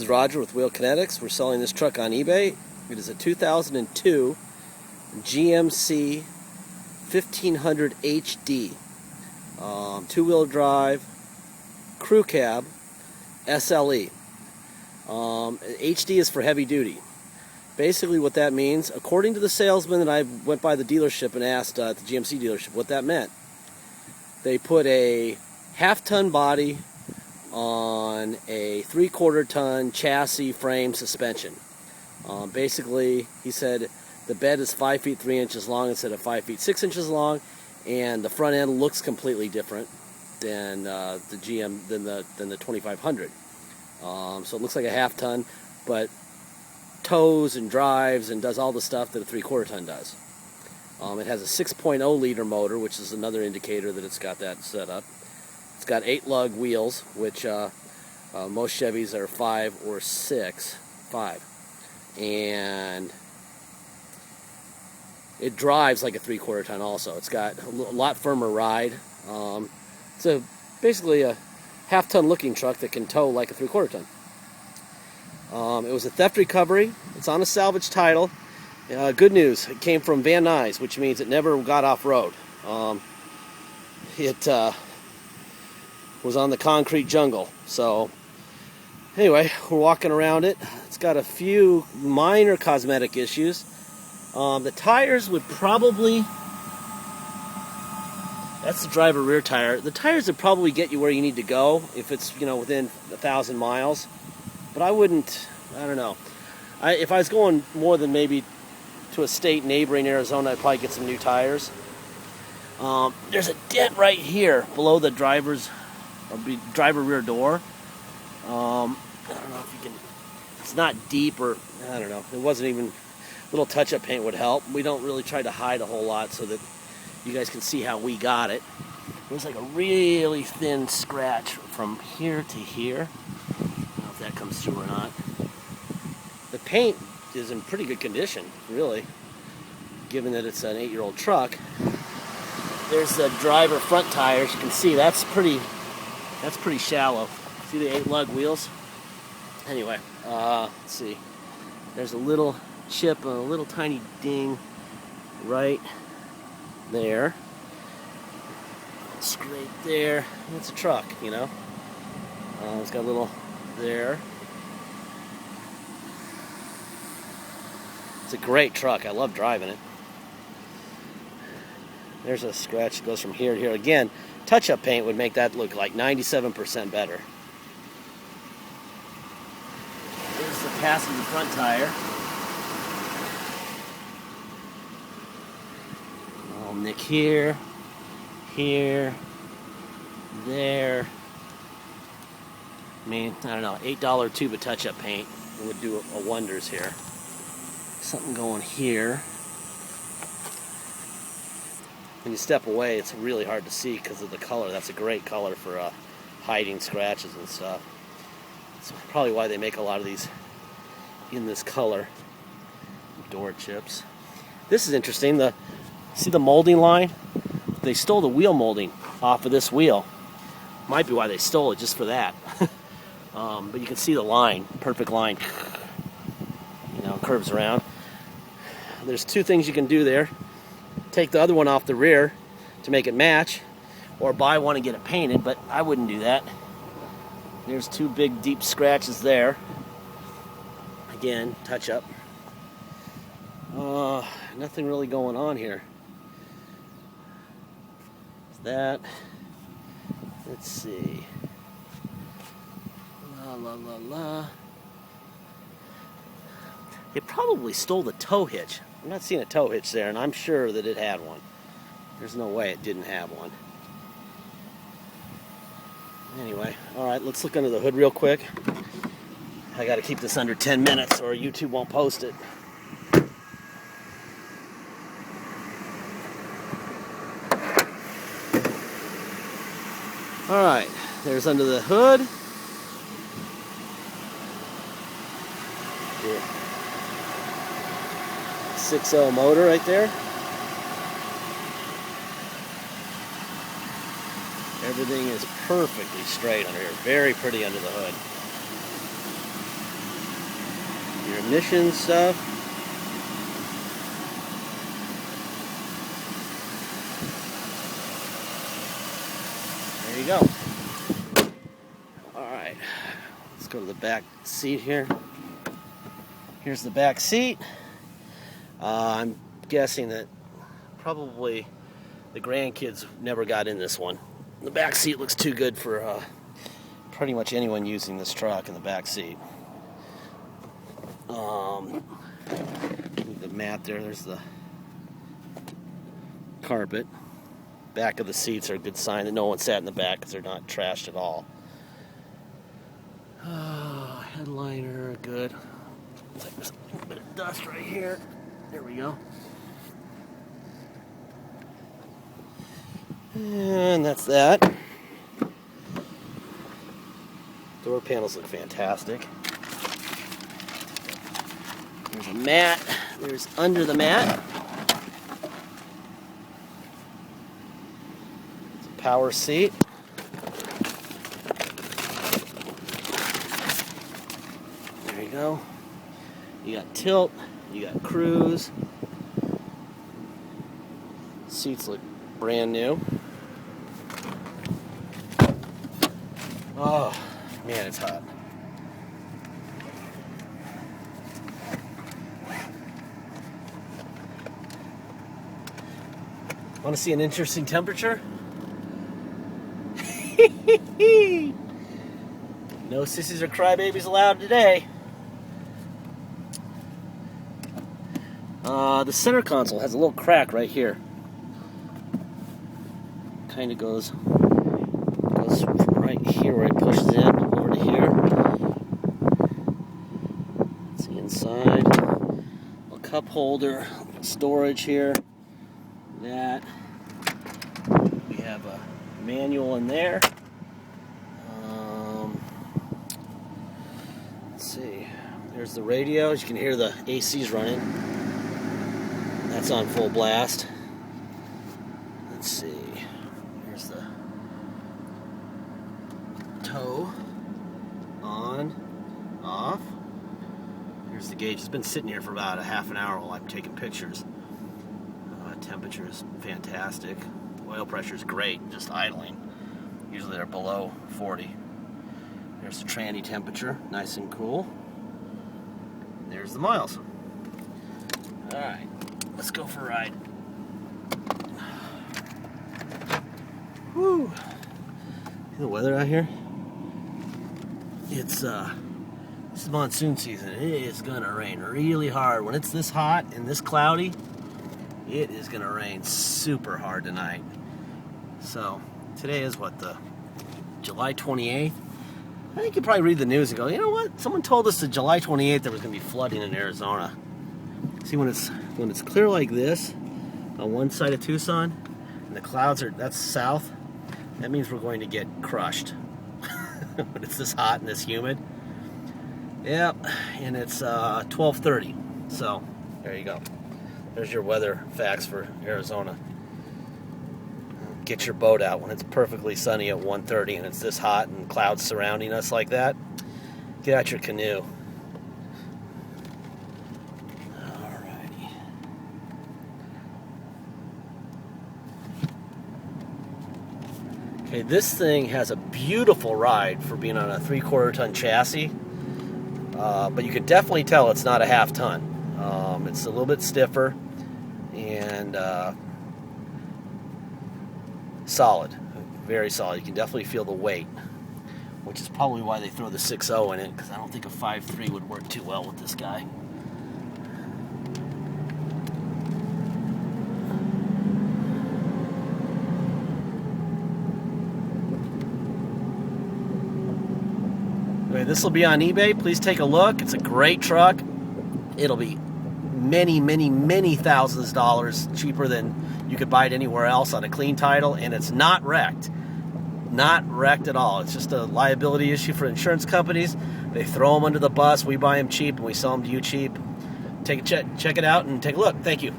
is Roger with Wheel Kinetics. We're selling this truck on eBay. It is a 2002 GMC 1500 HD. Two-wheel drive, crew cab, SLE. HD is for heavy duty. Basically what that means, according to the salesman that I went by the dealership and asked at the GMC dealership what that meant, they put a half-ton body on a 3/4 ton chassis frame suspension. Basically, he said the bed is 5 feet 3 inches long instead of 5 feet 6 inches long, and the front end looks completely different than the 2500. So it looks like a half ton, but tows and drives and does all the stuff that a 3/4 ton does. It has a 6.0 liter motor, which is another indicator that it's got that set up. It's got 8 lug wheels, which most Chevys are 5 or 6. And it drives like a 3/4 ton also. It's got a lot firmer ride. It's basically a half-ton looking truck that can tow like a 3/4 ton. It was a theft recovery. It's on a salvage title. Good news, it came from Van Nuys, which means it never got off-road. It was on the concrete jungle. So anyway, we're walking around it. It's got a few minor cosmetic issues. The tires would probably, that's the driver rear tire. The tires would probably get you where you need to go if it's, within 1,000 miles. But I wouldn't, I don't know. If I was going more than maybe to a state neighboring Arizona, I'd probably get some new tires. There's a dent right here below the driver rear door. I don't know if you can, it's not deep, or I don't know. It wasn't even, a little touch-up paint would help. We don't really try to hide a whole lot so that you guys can see how we got it. It was like a really thin scratch from here to here. I don't know if that comes through or not. The paint is in pretty good condition, really, given that it's an 8-year-old truck. There's the driver front tires. You can see that's pretty shallow. See the 8 lug wheels? Anyway, let's see. There's a little chip and a little tiny ding right there. Straight there. It's a truck, It's got a little there. It's a great truck. I love driving it. There's a scratch that goes from here to here. Again, touch-up paint would make that look like 97% better. There's the passenger front tire. I'll nick here, there. I mean, I don't know, $8 tube of touch-up paint would do wonders here. Something going here. When you step away, it's really hard to see because of the color. That's a great color for hiding scratches and stuff. That's probably why they make a lot of these in this color. Door chips. This is interesting. See the molding line? They stole the wheel molding off of this wheel. Might be why they stole it, just for that. But you can see the line, perfect line. Curves around. There's 2 things you can do there. Take the other one off the rear to make it match, or buy one and get it painted, but I wouldn't do that. There's 2 big deep scratches there. Again, touch up. Nothing really going on here. That, let's see. La. It probably stole the tow hitch. I'm not seeing a tow hitch there, and I'm sure that it had one. There's no way it didn't have one. Anyway, alright, let's look under the hood real quick. I gotta keep this under 10 minutes or YouTube won't post it. Alright, there's under the hood. Here. 6.0 motor right there. Everything is perfectly straight under here. Very pretty under the hood. emission stuff. There you go. Alright, let's go to the back seat here. Here's the back seat. I'm guessing that probably the grandkids never got in this one. The back seat looks too good for pretty much anyone using this truck in the back seat. The mat there, there's the carpet. Back of the seats are a good sign that no one sat in the back because they're not trashed at all. Headliner, good. Looks like there's a little bit of dust right here. There we go. And that's that. Door panels look fantastic. There's a mat. There's under the mat. It's a power seat. There you go. You got tilt. You got cruise. Seats look brand new. Oh, man, it's hot. Want to see an interesting temperature? No sissies or crybabies allowed today. The center console has a little crack right here. Kind of goes from right here where it pushes in over to here. Let's see inside. A cup holder, storage here. That. We have a manual in there. Let's see. There's the radio. As you can hear, the AC's running. That's on full blast. Let's see. Here's the tow. On. Off. Here's the gauge. It's been sitting here for about a half an hour while I'm taking pictures. Temperature is fantastic. Oil pressure is great, just idling. Usually they're below 40. There's the tranny temperature, nice and cool. There's the miles. Alright, let's go for a ride. Woo! See the weather out here? It's this is monsoon season. It is gonna rain really hard. When it's this hot and this cloudy, it is going to rain super hard tonight. So, today is what, the July 28th? I think you probably read the news and go, you know what? Someone told us that July 28th there was going to be flooding in Arizona. See, when it's clear like this on one side of Tucson and the clouds are, that's south, that means we're going to get crushed. When it's this hot and this humid. Yep, and it's 12:30. So, there you go. There's your weather facts for Arizona. Get your boat out when it's perfectly sunny at 1:30 and it's this hot and clouds surrounding us like that. Get out your canoe. Alrighty. Okay, this thing has a beautiful ride for being on a 3/4 ton chassis, but you can definitely tell it's not a half ton. It's a little bit stiffer and solid, very solid. You can definitely feel the weight, which is probably why they throw the 6.0 in it, because I don't think a 5.3 would work too well with this guy. Anyway, this will be on eBay. Please take a look. It's a great truck. It'll be many thousands of dollars cheaper than you could buy it anywhere else on a clean title, and it's not wrecked. Not wrecked at all. It's just a liability issue for insurance companies. They throw them under the bus. We buy them cheap and we sell them to you cheap. Check it out and take a look. Thank you.